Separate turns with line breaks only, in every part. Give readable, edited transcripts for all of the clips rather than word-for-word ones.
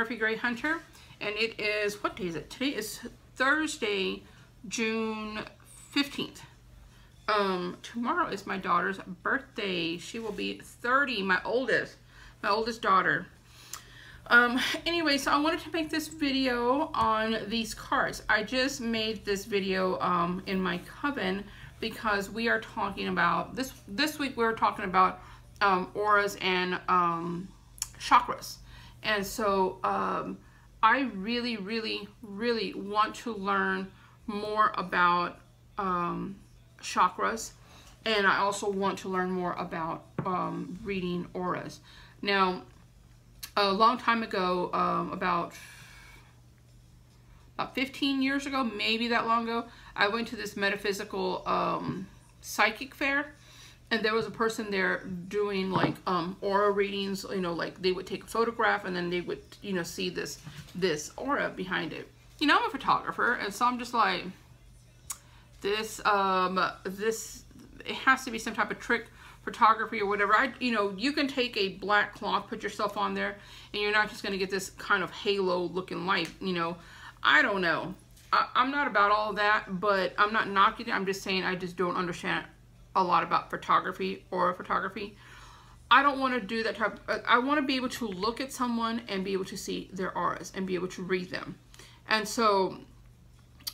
Murphy Gray Hunter, and it is, what day is it? Today is Thursday, June 15th. Tomorrow is my daughter's birthday. She will be 30, my oldest daughter. Anyway, so I wanted to make this video on these cards. I just made this video in my coven because we are talking about, this week we're talking about auras and chakras. And so I really want to learn more about chakras, and I also want to learn more about reading auras. Now, a long time ago, about 15 years ago, maybe that long ago, I went to this metaphysical psychic fair, and there was a person there doing like aura readings. You know, like they would take a photograph and then they would, you know, see this aura behind it. You know, I'm a photographer, and so I'm just like, this it has to be some type of trick photography or whatever. You know, you can take a black cloth, put yourself on there, and you're not just going to get this kind of halo looking light. You know, I don't know. I'm not about all of that, but I'm not knocking it. I'm just saying I just don't understand a lot about photography or photography. I don't want to do that type. I want to be able to look at someone and be able to see their auras and be able to read them. And so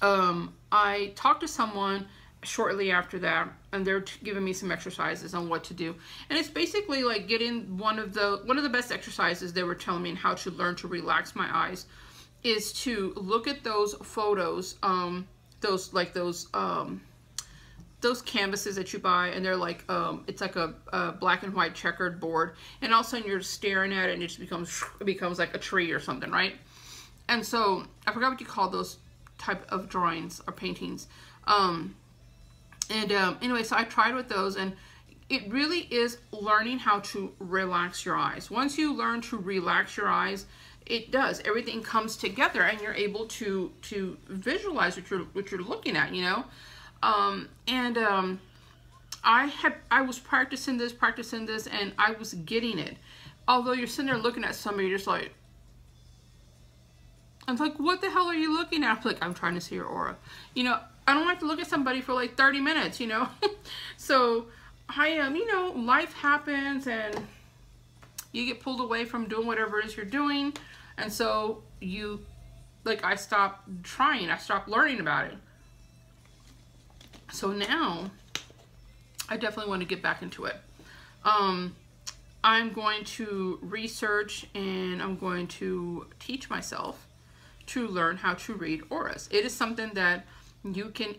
I talked to someone shortly after that, and they're giving me some exercises on what to do. And it's basically like getting one of the best exercises they were telling me, and how to learn to relax my eyes, is to look at those photos, those canvases that you buy, and they're like, it's like a black and white checkered board, and all of a sudden you're staring at it and it just becomes like a tree or something, right? And so I forgot what you call those type of drawings or paintings. Anyway, so I tried with those, and it really is learning how to relax your eyes. Once you learn to relax your eyes, it does, everything comes together, and you're able to visualize what you're looking at, you know. I was practicing this, and I was getting it. Although you're sitting there looking at somebody, you're just like, I'm like, what the hell are you looking at? I'm like, I'm trying to see your aura. You know, I don't have to look at somebody for like 30 minutes, you know. So I you know, life happens, and you get pulled away from doing whatever it is you're doing. And so I stopped trying. I stopped learning about it. So now I definitely want to get back into it. I'm going to research, and I'm going to teach myself to learn how to read auras. It is something that you can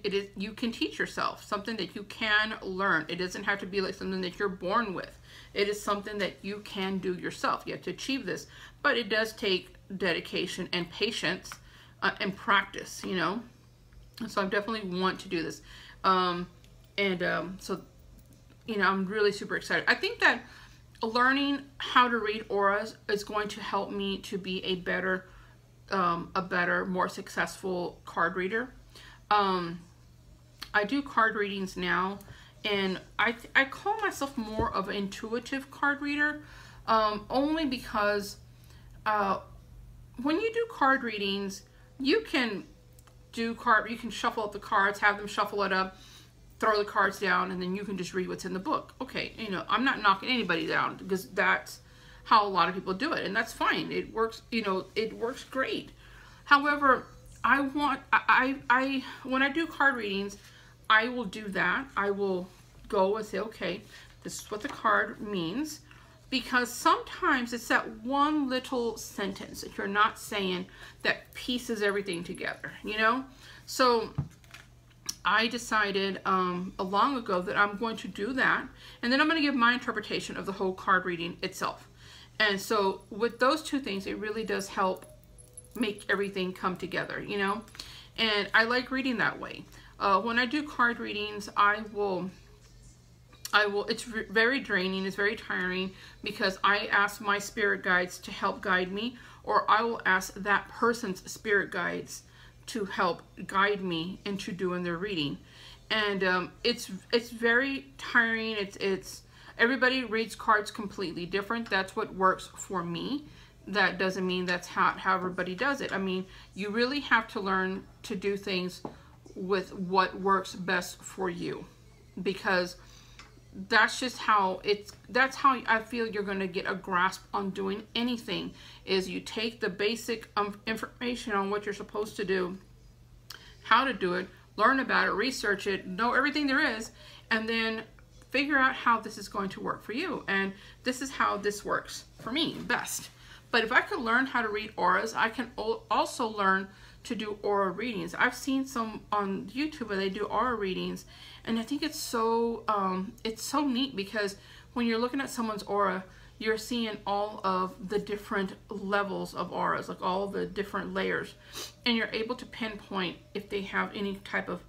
teach yourself, something that you can learn. It doesn't have to be like something that you're born with. It is something that you can do yourself. You have to achieve this, but it does take dedication and patience and practice, you know. And so I definitely want to do this. So, you know, I'm really super excited. I think that learning how to read auras is going to help me to be a better, more successful card reader. I do card readings now, and I call myself more of an intuitive card reader, only because when you do card readings, you can shuffle up the cards, have them shuffle it up, throw the cards down, and then you can just read what's in the book. Okay, you know, I'm not knocking anybody down, because that's how a lot of people do it, and that's fine. It works, you know, it works great. However, when I do card readings, I will do that. I will go and say, okay, this is what the card means, because sometimes it's that one little sentence that you're not saying that pieces everything together, you know? So I decided long ago that I'm going to do that, and then I'm going to give my interpretation of the whole card reading itself. And so with those two things, it really does help make everything come together, you know. And I like reading that way. When I do card readings, it's very draining, it's very tiring, because I ask my spirit guides to help guide me, or I will ask that person's spirit guides to help guide me into doing their reading. And it's very tiring. It's everybody reads cards completely different. That's what works for me. that doesn't mean that's how everybody does it. I mean, you really have to learn to do things with what works best for you, because that's just how that's how I feel you're going to get a grasp on doing anything, is you take the basic information on what you're supposed to do, how to do it, learn about it, research it, know everything there is, and then figure out how this is going to work for you. And this is how this works for me best. But if I could learn how to read auras, I can also learn to do aura readings. I've seen some on YouTube where they do aura readings, and I think it's so neat, because when you're looking at someone's aura, you're seeing all of the different levels of auras, like all the different layers, and you're able to pinpoint if they have any type of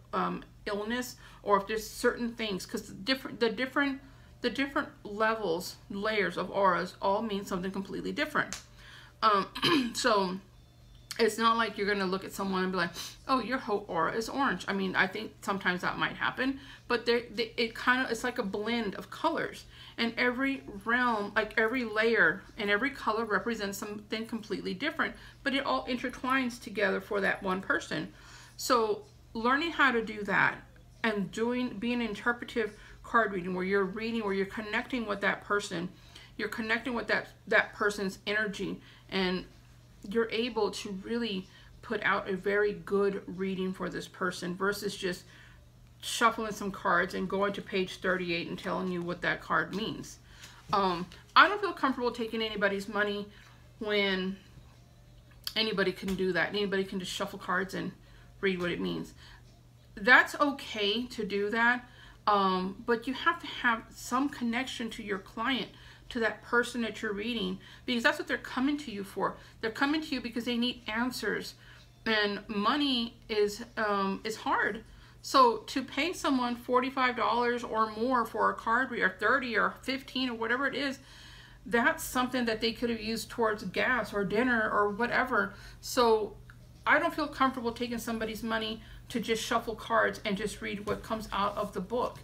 illness, or if there's certain things, because the different levels, layers of auras all mean something completely different. So it's not like you're going to look at someone and be like, oh, your whole aura is orange. I mean, I think sometimes that might happen, but it's like a blend of colors. And every realm, like every layer and every color represents something completely different, but it all intertwines together for that one person. So learning how to do that and being an interpretive card reading, where you're reading, where you're connecting with that person, you're connecting with that person's energy, and you're able to really put out a very good reading for this person, versus just shuffling some cards and going to page 38 and telling you what that card means. I don't feel comfortable taking anybody's money when anybody can do that. Anybody can just shuffle cards and read what it means. That's okay to do that, but you have to have some connection to your client, to that person that you're reading, because that's what they're coming to you for. They're coming to you because they need answers, and money is hard. So to pay someone $45 or more for a card read, or 30 or 15 or whatever it is, that's something that they could have used towards gas or dinner or whatever. So I don't feel comfortable taking somebody's money to just shuffle cards and just read what comes out of the book.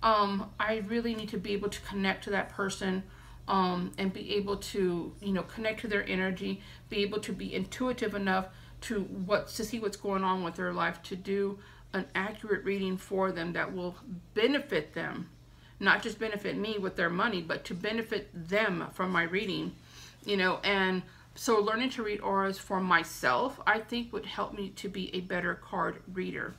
I really need to be able to connect to that person, and be able to, connect to their energy, be able to be intuitive enough to see what's going on with their life, to do an accurate reading for them that will benefit them, not just benefit me with their money, but to benefit them from my reading, and so learning to read auras for myself, I think, would help me to be a better card reader.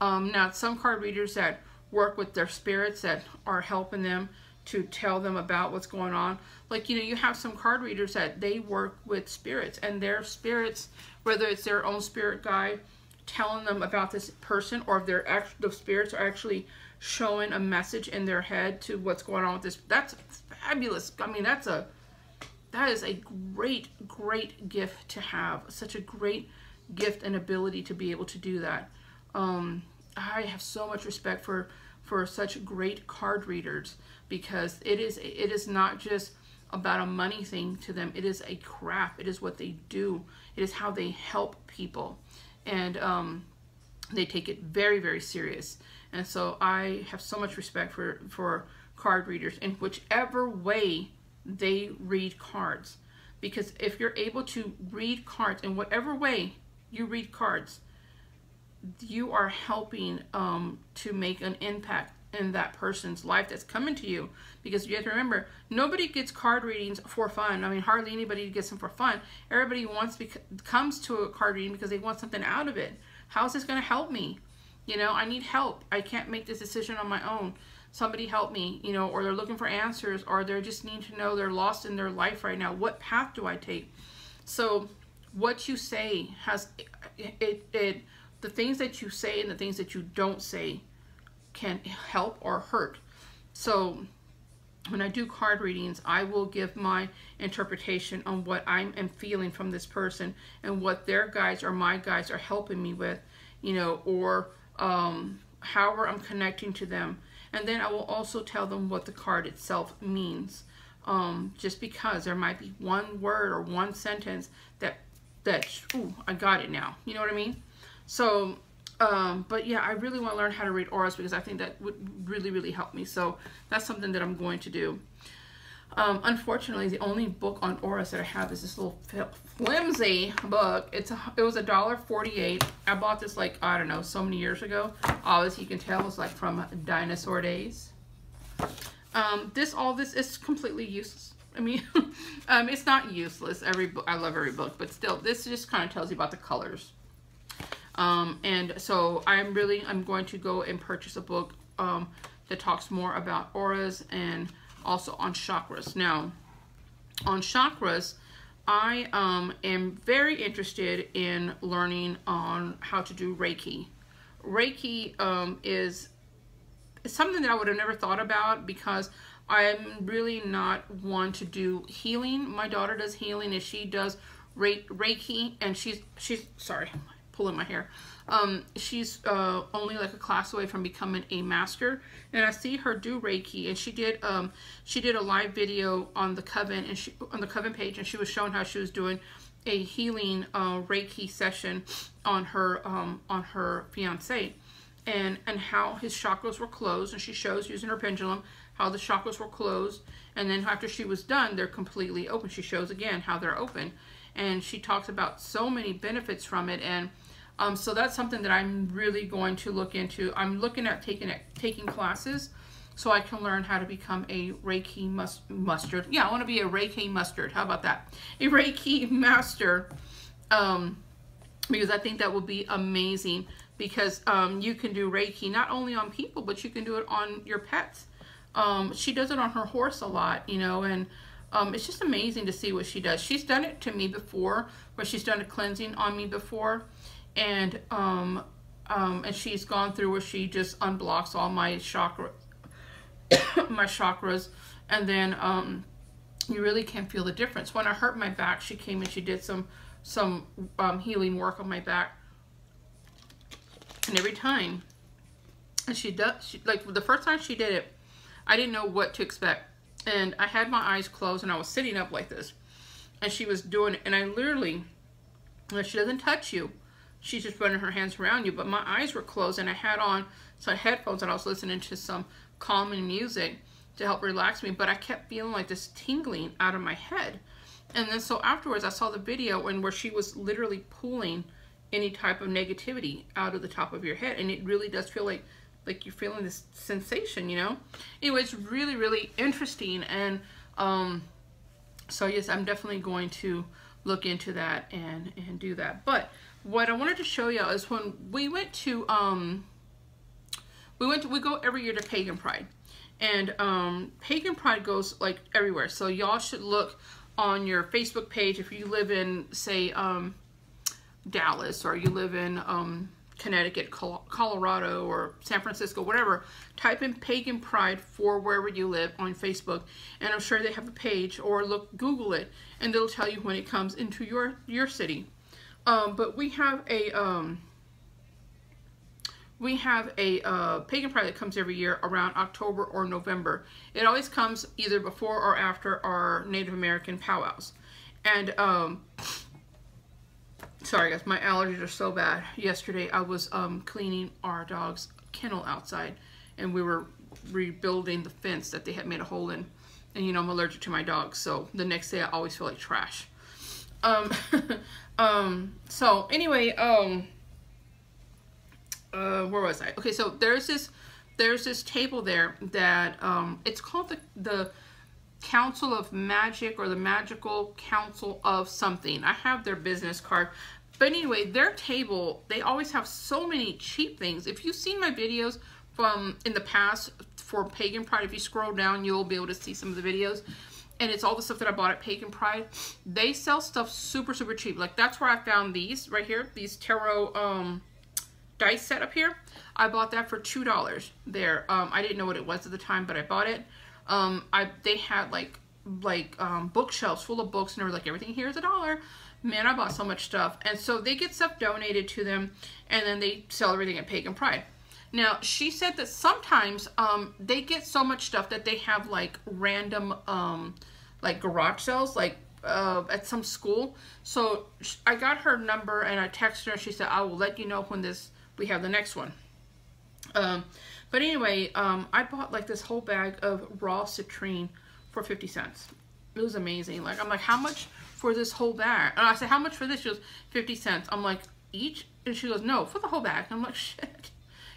Now, some card readers that work with their spirits that are helping them to tell them about what's going on. Like, you have some card readers that they work with spirits, and their spirits, whether it's their own spirit guide telling them about this person, or if the spirits are actually showing a message in their head to what's going on with this. That's fabulous. I mean, that is a great gift to have. Such a great gift and ability to be able to do that. I have so much respect for such great card readers, because it is not just about a money thing to them. It is a craft. It is what they do. It is how they help people, and they take it very, very serious. And so I have so much respect for card readers in whichever way they read cards, because if you're able to read cards in whatever way you read cards, you are helping to make an impact in that person's life that's coming to you. Because you have to remember, nobody gets card readings for fun. I mean, hardly anybody gets them for fun. Everybody comes to a card reading because they want something out of it. How is this going to help me? I need help. I can't make this decision on my own. Somebody help me, or they're looking for answers, or they just need to know they're lost in their life right now. What path do I take? So what you say has the things that you say and the things that you don't say can help or hurt. So when I do card readings, I will give my interpretation on what I am feeling from this person, and what their guides or my guides are helping me with, or however I'm connecting to them. And then I will also tell them what the card itself means. Just because there might be one word or one sentence that ooh, I got it now. You know what I mean? So, but yeah, I really want to learn how to read auras, because I think that would really, really help me. So that's something that I'm going to do. Unfortunately, the only book on auras that I have is this little flimsy book. It was $1.48. I bought this like, I don't know, so many years ago. As you can tell, it's like from dinosaur days. All this is completely useless. I mean, it's not useless. I love every book, but still, this just kind of tells you about the colors. And so I'm going to go and purchase a book that talks more about auras and also on chakras. Now, on chakras, I am very interested in learning on how to do Reiki. Reiki is something that I would have never thought about because I'm really not one to do healing. My daughter does healing and she does Reiki, and she's sorry, I'm pulling my hair. She's only like a class away from becoming a master, and I see her do Reiki, and she did a live video on the Coven, and on the Coven page, and she was showing how she was doing a healing Reiki session on her fiance, and how his chakras were closed, and she shows using her pendulum how the chakras were closed, and then after she was done, they're completely open. She shows again how they're open, and she talks about so many benefits from it. And so that's something that I'm really going to look into. I'm looking at taking classes so I can learn how to become a Reiki mustard. Yeah, I want to be a Reiki mustard. How about that? A Reiki master, because I think that would be amazing, because you can do Reiki not only on people, but you can do it on your pets. She does it on her horse a lot, you know, and it's just amazing to see what she does. She's done it to me before, where she's done a cleansing on me before, and she's gone through where she just unblocks all my chakras, and then you really can't feel the difference. When I hurt my back, she came and she did some healing work on my back, and every time, and like the first time she did it, I didn't know what to expect, and I had my eyes closed, and I was sitting up like this, and she was doing it, and I literally, she doesn't touch you, she's just running her hands around you, but my eyes were closed, and I had on some headphones, and I was listening to some calming music to help relax me, but I kept feeling like this tingling out of my head. And then so afterwards, I saw the video where she was literally pulling any type of negativity out of the top of your head, and it really does feel like you're feeling this sensation, you know? Anyway, it's really, really interesting, and so yes, I'm definitely going to look into that and do that. But what I wanted to show you is when we went to, we go every year to Pagan Pride, and Pagan Pride goes like everywhere, so y'all should look on your Facebook page if you live in, say, Dallas, or you live in Connecticut, Colorado, or San Francisco, whatever. Type in Pagan Pride for wherever you live on Facebook, and I'm sure they have a page, or Google it, and it'll tell you when it comes into your city. But we have a Pagan Pride that comes every year around October or November. It always comes either before or after our Native American powwows. And sorry guys, my allergies are so bad. Yesterday I was cleaning our dog's kennel outside, and we were rebuilding the fence that they had made a hole in. And you know, I'm allergic to my dogs, so the next day I always feel like trash. So anyway, where was I? Okay, so there's this table there that it's called the Council of Magic, or the Magical Council of something. I have their business card. But anyway, their table, they always have so many cheap things. If you've seen my videos from in the past for Pagan Pride, if you scroll down, you'll be able to see some of the videos. And it's all the stuff that I bought at Pagan Pride. They sell stuff super, super cheap. Like, that's where I found these right here, these tarot dice set up here. I bought that for $2 there. I didn't know what it was at the time, but I bought it. They had like bookshelves full of books, and they were like, everything here is $1. Man, I bought so much stuff. And so they get stuff donated to them, and then they sell everything at Pagan Pride. Now, she said that sometimes they get so much stuff that they have like random like garage sales, like at some school. So I got her number, and I texted her. She said, I will let you know when we have the next one. But anyway, I bought like this whole bag of raw citrine for 50 cents. It was amazing. Like, I'm like, how much for this whole bag? And I said, how much for this? She goes, 50 cents. I'm like, each? And she goes, no, for the whole bag. I'm like, shit.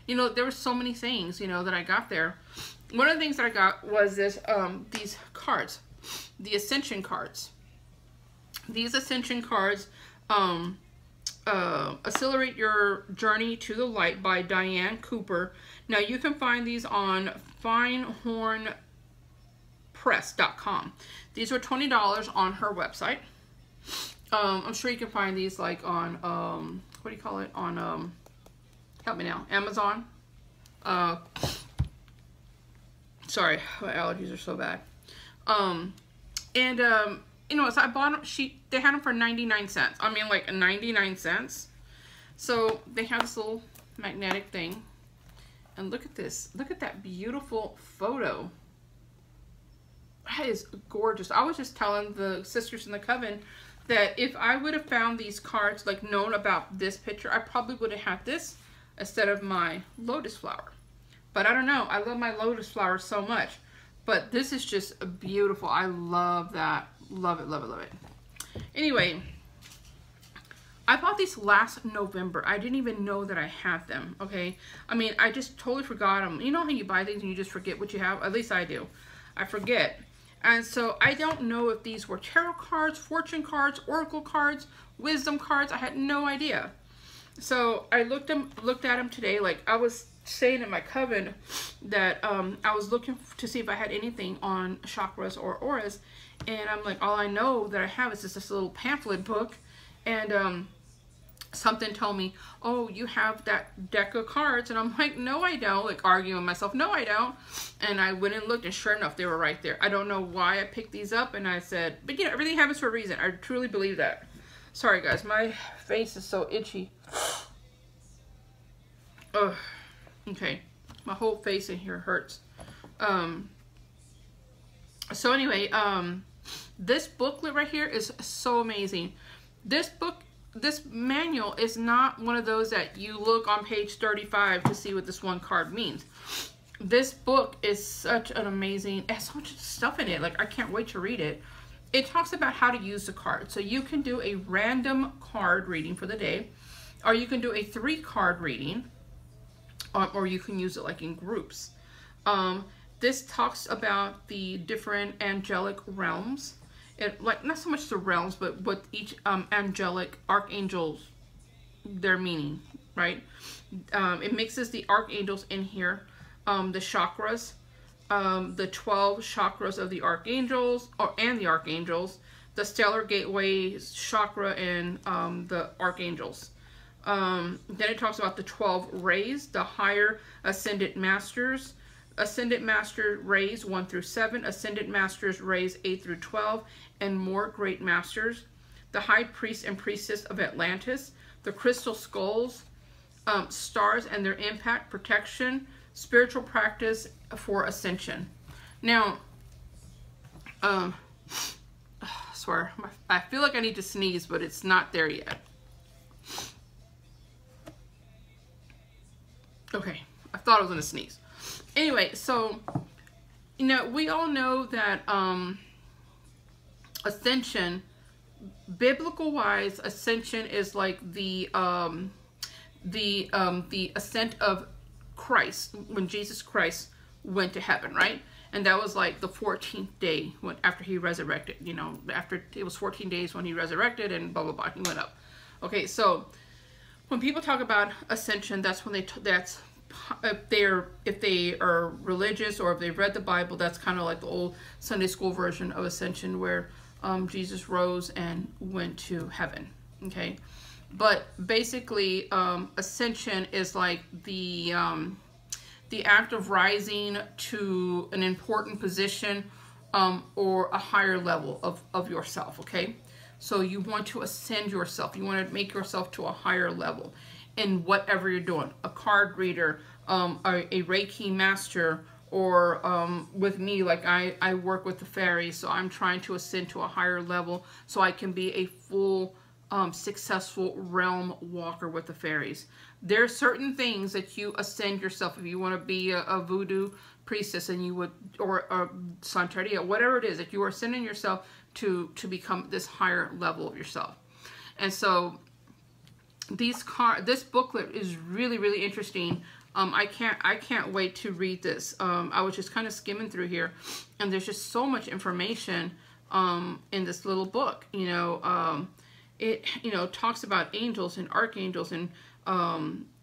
You know, there were so many things, you know, that I got there. One of the things that I got was this, these cards, the Ascension cards. These Ascension cards, Accelerate Your Journey to the Light by Diane Cooper. Now, you can find these on finehornpress.com. These are $20 on her website. I'm sure you can find these like on, what do you call it? On, help me now, Amazon. Sorry, my allergies are so bad. You know, so I bought them, they had them for 99 cents. I mean, like 99 cents. So they have this little magnetic thing. And look at this. Look at that beautiful photo. That is gorgeous. I was just telling the sisters in the coven that if I would have found these cards, like known about this picture, I probably would have had this instead of my lotus flower. But I don't know. I love my lotus flower so much. But this is just beautiful. I love that. Love it, love it, love it. Anyway, I bought these last November. I didn't even know that I had them, okay? I mean, I just totally forgot them. You know how you buy things and you just forget what you have? At least I do. I forget. And so I don't know if these were tarot cards, fortune cards, oracle cards, wisdom cards. I had no idea. So I looked at them today. Like I was saying in my coven that I was looking to see if I had anything on chakras or auras. And I'm like, all I know that I have is just this little pamphlet book. And something told me, oh, you have that deck of cards. And I'm like, no, I don't. Like arguing with myself, no, I don't. And I went and looked, and sure enough, they were right there. I don't know why I picked these up. And I said, but you know, everything happens for a reason. I truly believe that. Sorry, guys. My face is so itchy. Ugh. Okay. My whole face in here hurts. So anyway, this booklet right here is so amazing. This manual is not one of those that you look on page 35 to see what this one card means. This book is such an amazing, it has so much stuff in it. Like, I can't wait to read it. It talks about how to use the card. So you can do a random card reading for the day, or you can do a 3-card reading, or you can use it like in groups. This talks about the different angelic realms. Like, not so much the realms, but what each angelic archangels, their meaning, right? It mixes the archangels in here, the chakras, the 12 chakras of the archangels, and the archangels, the stellar gateways chakra, and the archangels. Then it talks about the 12 rays, the higher ascended masters, Ascendant Master rays 1 through 7, Ascendant Masters rays 8 through 12, and more great masters. The High Priest and Priestess of Atlantis, the Crystal Skulls, stars and their impact, protection, spiritual practice for ascension. Now, I swear, I feel like I need to sneeze, but it's not there yet. Okay, I thought I was gonna sneeze. Anyway, so, you know, we all know that ascension, biblical wise, ascension is like the ascent of Christ, when Jesus Christ went to heaven, right? And that was like the 14th day after he resurrected, you know, after it was 14 days when he resurrected and blah, blah, blah, he went up. Okay, so when people talk about ascension, that's when if they are religious or if they've read the Bible, that's kind of like the old Sunday school version of ascension, where Jesus rose and went to heaven. Okay, but basically ascension is like the act of rising to an important position or a higher level of yourself. Okay, so you want to ascend yourself, you want to make yourself to a higher level in whatever you're doing. A card reader, a Reiki master, or with me, like I work with the fairies, so I'm trying to ascend to a higher level so I can be a full successful realm walker with the fairies. There are certain things that you ascend yourself. If you want to be a voodoo priestess and you would, or a Santeria, whatever it is, that you are sending yourself to become this higher level of yourself. And so this booklet is really, really interesting. I can't wait to read this. I was just kind of skimming through here, and there's just so much information in this little book. It talks about angels and archangels and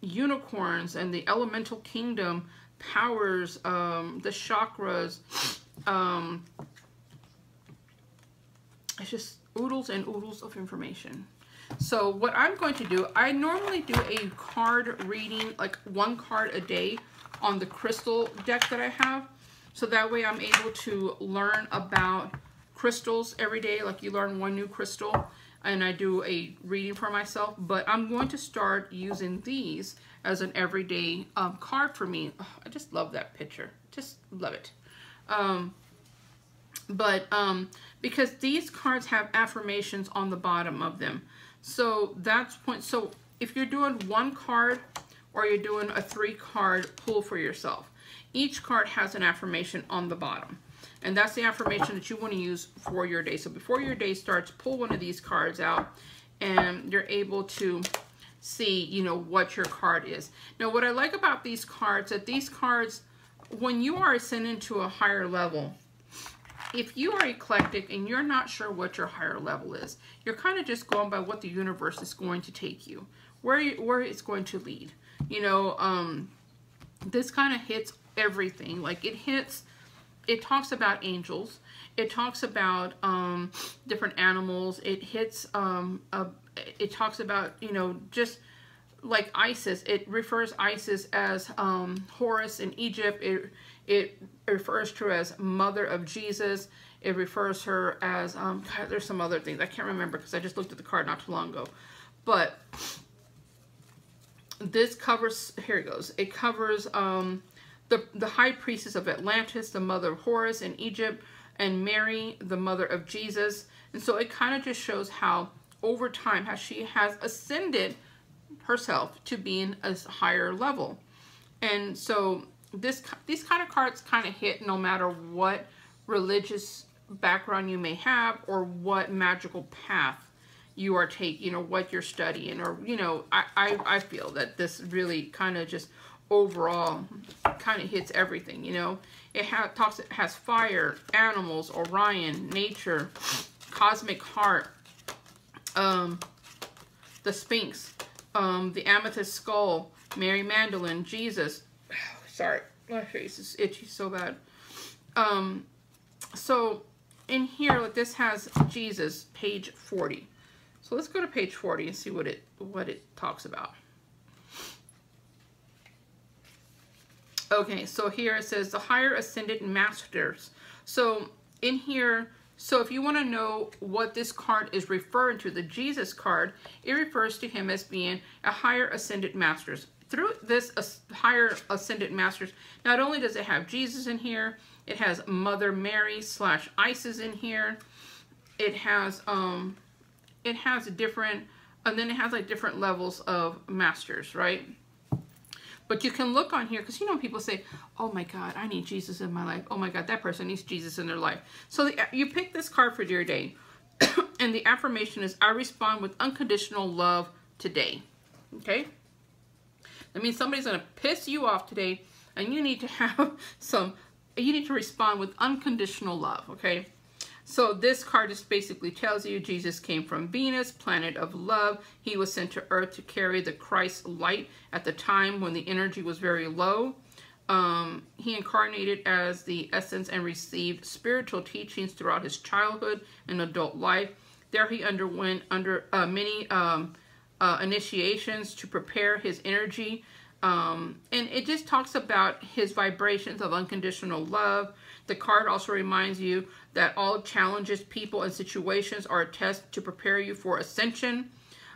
unicorns and the elemental kingdom, powers, the chakras. It's just oodles and oodles of information. So what I'm going to do, I normally do a card reading, like 1 card a day on the crystal deck that I have. So that way I'm able to learn about crystals every day. Like you learn 1 new crystal, and I do a reading for myself. But I'm going to start using these as an everyday card for me. Oh, I just love that picture. Just love it. Because these cards have affirmations on the bottom of them. So that's point. So if you're doing 1 card or you're doing a 3-card pull for yourself, each card has an affirmation on the bottom. And that's the affirmation that you want to use for your day. So before your day starts, pull one of these cards out and you're able to see, what your card is. Now, what I like about these cards, that these cards, when you are ascending to a higher level, if you are eclectic and you're not sure what your higher level is, you're kind of just going by what the universe is going to take you, where it's going to lead. This kind of hits everything. Like it talks about angels. It talks about different animals. It hits, it talks about, just like Isis. It refers Isis as Horus in Egypt. It refers to her as Mother of Jesus. It refers her as, God, there's some other things. I can't remember because I just looked at the card not too long ago. But this covers, here it goes. It covers the high priestess of Atlantis, the mother of Horus in Egypt, and Mary, the mother of Jesus. And so it kind of just shows how over time, how she has ascended herself to being a higher level. And so these kind of cards kind of hit no matter what religious background you may have or what magical path you are taking, what you're studying, or I feel that this really kind of just overall kind of hits everything. It has fire, animals, Orion, nature, cosmic heart, the Sphinx, the amethyst skull, Mary Magdalene, Jesus. Sorry, my face is itchy so bad. So in here, like this has Jesus, page 40. So let's go to page 40 and see what it talks about. Okay, so here it says the higher ascended masters. So in here, so if you want to know what this card is referring to, the Jesus card, it refers to him as being a higher ascended masters. Through this higher ascended masters, not only does it have Jesus in here, it has Mother Mary / Isis in here. It has different, and then it has like different levels of masters, right? But you can look on here, because people say, oh my God, I need Jesus in my life. Oh my God, that person needs Jesus in their life. So you pick this card for your day. And the affirmation is, I respond with unconditional love today. Okay? That means somebody's going to piss you off today, and you need to have you need to respond with unconditional love, okay? So this card just basically tells you Jesus came from Venus, planet of love. He was sent to Earth to carry the Christ light at the time when the energy was very low. He incarnated as the essence and received spiritual teachings throughout his childhood and adult life. There he underwent many initiations to prepare his energy. And it just talks about his vibrations of unconditional love. The card also reminds you that all challenges, people, and situations are a test to prepare you for ascension.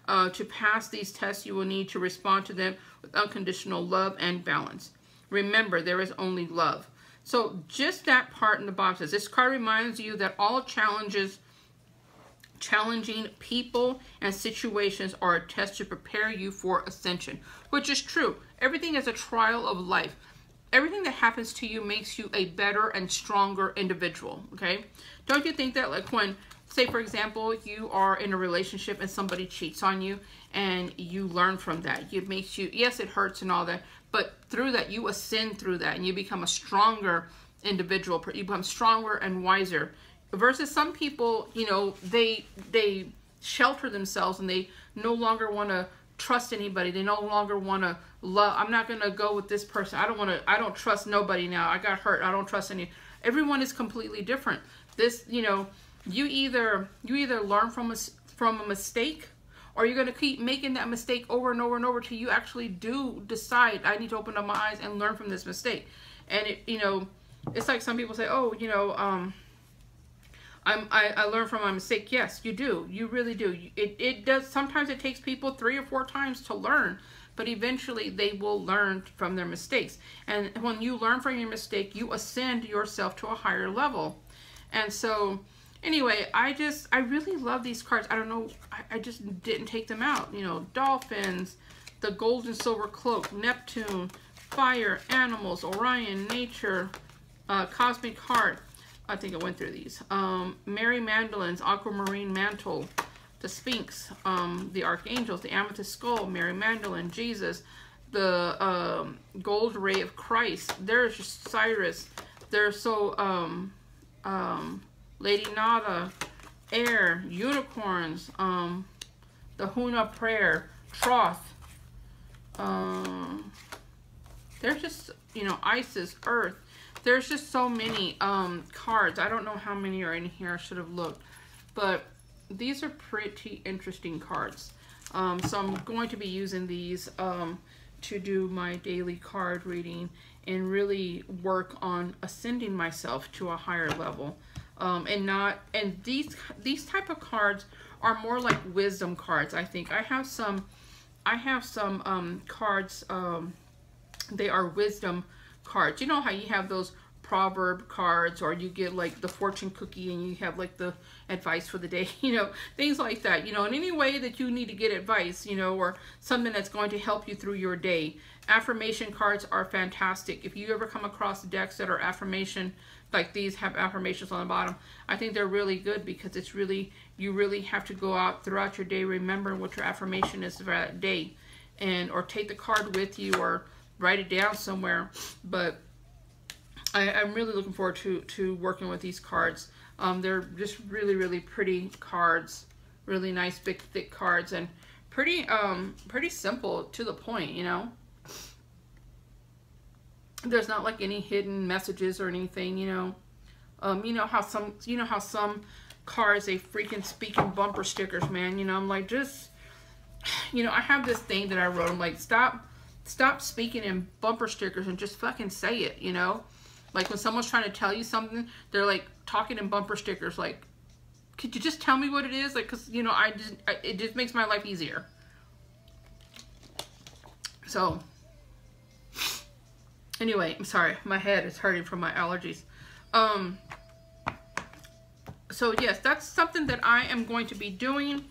To pass these tests, you will need to respond to them with unconditional love and balance. Remember, there is only love. So just that part in the bottom says, this card reminds you that all challenges, Challenging people and situations are a test to prepare you for ascension, which is true. Everything is a trial of life. Everything that happens to you makes you a better and stronger individual, okay? Don't you think that, like, when, say, for example, you are in a relationship and somebody cheats on you and you learn from that. It makes you, yes, it hurts and all that, but through that, you ascend through that and you become a stronger individual. You become stronger and wiser. Versus some people, you know, they shelter themselves and they no longer want to trust anybody. They no longer want to love. I'm not going to go with this person. I don't trust nobody now. I got hurt. I don't trust any. Everyone is completely different. This, you know, you either learn from a mistake, or you're going to keep making that mistake over and over and over till you actually do decide, I need to open up my eyes and learn from this mistake. And it, you know, it's like some people say, oh, you know, I learn from my mistake. Yes, you do. You really do. It does. Sometimes it takes people 3 or 4 times to learn, but eventually they will learn from their mistakes. And when you learn from your mistake, you ascend yourself to a higher level. And so, anyway, I really love these cards. I don't know. I just didn't take them out. You know, dolphins, the gold and silver cloak, Neptune, fire, animals, Orion, nature, cosmic heart. I think I went through these. Mary Magdalene's aquamarine mantle, the Sphinx, the archangels, the amethyst skull, Mary Magdalene, Jesus, the gold ray of Christ. There's just Cyrus. There's so Lady Nada, air, unicorns, the Huna prayer, Troth. There's just, you know, Isis, Earth. There's just so many cards. I don't know how many are in here. I should have looked. But these are pretty interesting cards. So I'm going to be using these to do my daily card reading and really work on ascending myself to a higher level. And these type of cards are more like wisdom cards, I think. I have some cards, they are wisdom cards. You know how you have those proverb cards, or you get like the fortune cookie and you have like the advice for the day, you know, things like that, you know, in any way that you need to get advice, you know, or something that's going to help you through your day. Affirmation cards are fantastic. If you ever come across decks that are affirmation, like these have affirmations on the bottom, I think they're really good, because it's really, you really have to go out throughout your day, remember what your affirmation is for that day, and or take the card with you or write it down somewhere. But I'm really looking forward to working with these cards. They're just really, really pretty cards, really nice, big, thick cards, and pretty simple, to the point, you know. There's not like any hidden messages or anything, you know. You know how some cards, they freaking speaking bumper stickers, man. You know, I'm like, just, you know, I have this thing that I wrote. I'm like, stop speaking in bumper stickers and just fucking say it, you know. Like when someone's trying to tell you something, they're like talking in bumper stickers. Like, could you just tell me what it is? Like, cause you know, it just makes my life easier. So, anyway, I'm sorry, my head is hurting from my allergies. So yes, that's something that I am going to be doing.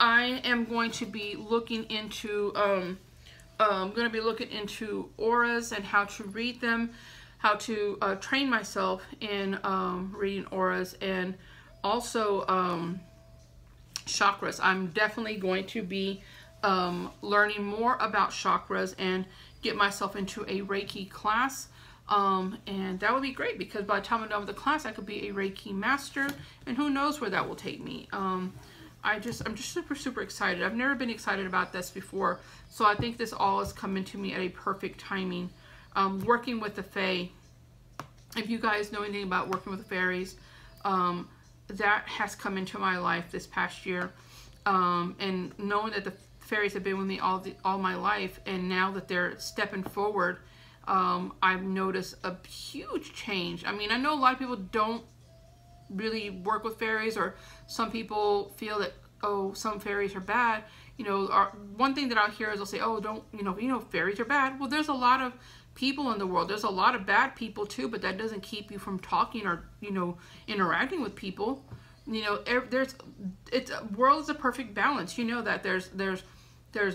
I am going to be looking into, I'm going to be looking into auras and how to read them, how to train myself in reading auras, and also chakras. I'm definitely going to be learning more about chakras and get myself into a Reiki class. And that would be great, because by the time I'm done with the class, I could be a Reiki master, and who knows where that will take me. I'm just super, super excited. I've never been excited about this before, so I think this all is coming to me at a perfect timing. Working with the Fae, if you guys know anything about working with the fairies, that has come into my life this past year, and knowing that the fairies have been with me all my life, and now that they're stepping forward, I've noticed a huge change. I mean, I know a lot of people don't really work with fairies, or some people feel that, oh, some fairies are bad. You know, one thing that I'll hear is they'll say, oh, don't, you know, fairies are bad. Well, there's a lot of people in the world. There's a lot of bad people too, but that doesn't keep you from talking or, you know, interacting with people. You know, world is a perfect balance. You know that there's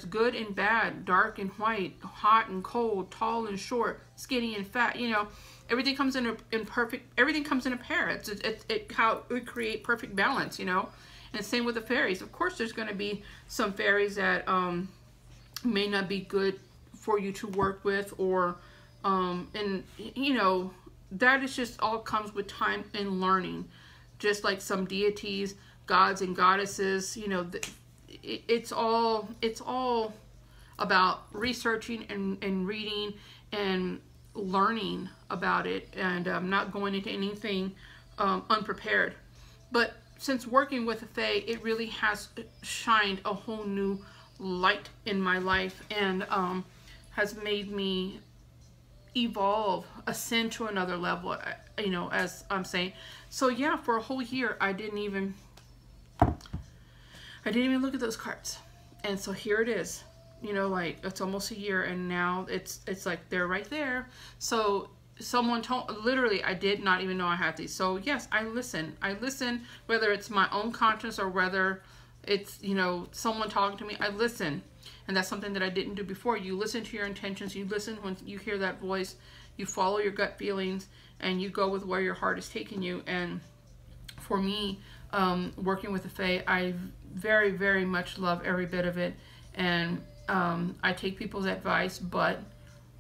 good and bad, dark and white, hot and cold, tall and short, skinny and fat. You know, everything comes in everything comes in a pair. It's how we create perfect balance. You know, and same with the fairies. Of course, there's going to be some fairies that may not be good for you to work with, or and you know, that is just all comes with time and learning. Just like some deities, gods and goddesses, you know, it's all about researching and reading and learning about it, and not going into anything unprepared. But since working with the Fae, it really has shined a whole new light in my life, and has made me evolve, ascend to another level, you know, as I'm saying. So yeah, for a whole year I didn't even look at those cards, and so here it is, you know, like it's almost a year, and now it's like they're right there. So someone told, literally, I did not even know I had these. So yes, I listen, whether it's my own conscience or whether it's, you know, someone talking to me, I listen. And that's something that I didn't do before. You listen to your intentions. You listen when you hear that voice. You follow your gut feelings, and you go with where your heart is taking you. And for me, working with the Fae, I very, very much love every bit of it. And I take people's advice, but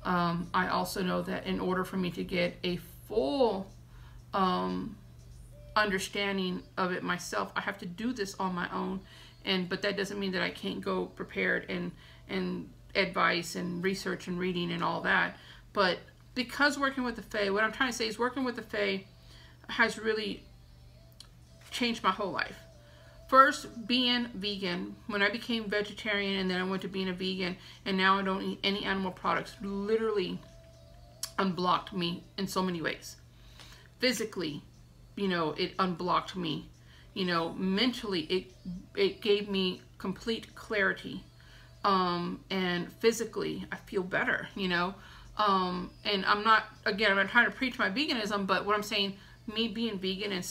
I also know that in order for me to get a full understanding of it myself, I have to do this on my own. But that doesn't mean that I can't go prepared and advice and research and reading and all that. But because working with the Fae, what I'm trying to say is working with the Fae has really changed my whole life. First, being vegan. When I became vegetarian, and then I went to being a vegan, and now I don't eat any animal products, literally unblocked me in so many ways. Physically, you know, it unblocked me. You know, mentally, it gave me complete clarity. And physically, I feel better, you know. And I'm not trying to preach my veganism, but what I'm saying, me being vegan and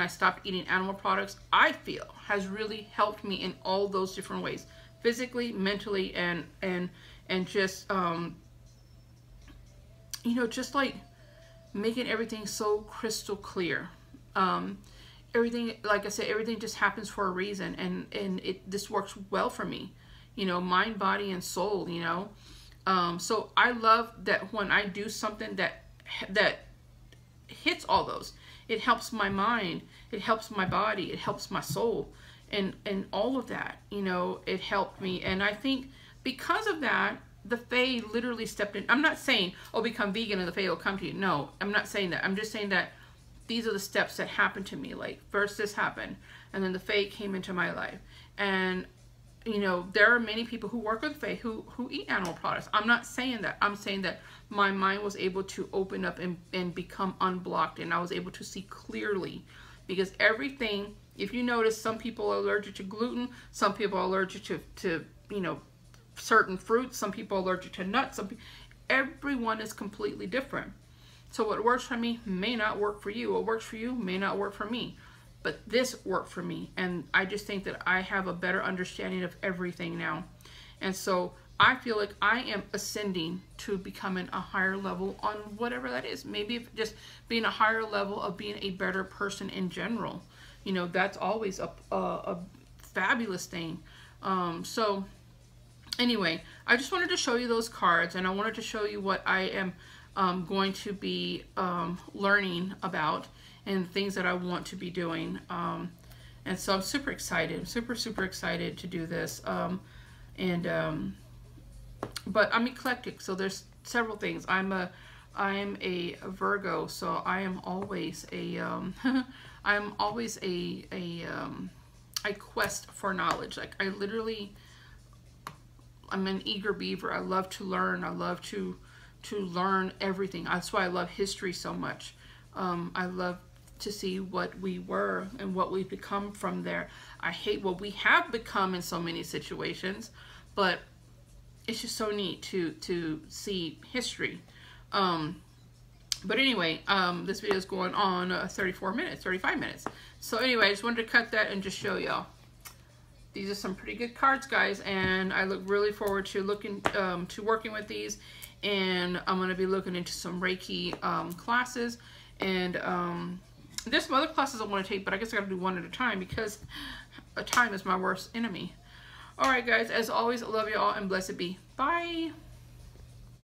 I stopped eating animal products, I feel has really helped me in all those different ways. Physically, mentally, and just, you know, just like making everything so crystal clear. Everything, like I said, everything just happens for a reason, and this works well for me, you know, mind, body, and soul, you know. So I love that when I do something that hits all those, it helps my mind, it helps my body, it helps my soul, and all of that, you know, it helped me. And I think because of that, the Fae literally stepped in. I'm not saying, oh, become vegan and the Fae will come to you. No, I'm not saying that. I'm just saying that these are the steps that happened to me. Like, first this happened, and then the Fae came into my life. And, you know, there are many people who work with Fae who eat animal products. I'm not saying that. I'm saying that my mind was able to open up and become unblocked, and I was able to see clearly. Because everything, if you notice, some people are allergic to gluten, some people are allergic to you know, certain fruits, some people are allergic to nuts. Everyone is completely different. So what works for me may not work for you. What works for you may not work for me. But this worked for me. And I just think that I have a better understanding of everything now. And so I feel like I am ascending to becoming a higher level on whatever that is. Maybe just being a higher level of being a better person in general. You know, that's always a fabulous thing. So anyway, I just wanted to show you those cards. And I wanted to show you what I am going to be learning about and things that I want to be doing. And so I'm super excited, super excited to do this. But I'm eclectic, so there's several things. I'm a Virgo, so I am always I quest for knowledge. Like, I'm an eager beaver. I love to learn. I love to learn everything. That's why I love history so much. I love to see what we were and what we've become from there. I hate what we have become in so many situations, but it's just so neat to see history. But anyway, this video is going on 35 minutes. So anyway, I just wanted to cut that and just show y'all. These are some pretty good cards, guys, and I look really forward to working with these. And I'm going to be looking into some Reiki classes, and there's some other classes I want to take, but I guess I got to do one at a time because time is my worst enemy. All right, guys, as always, I love you all, and blessed be. Bye.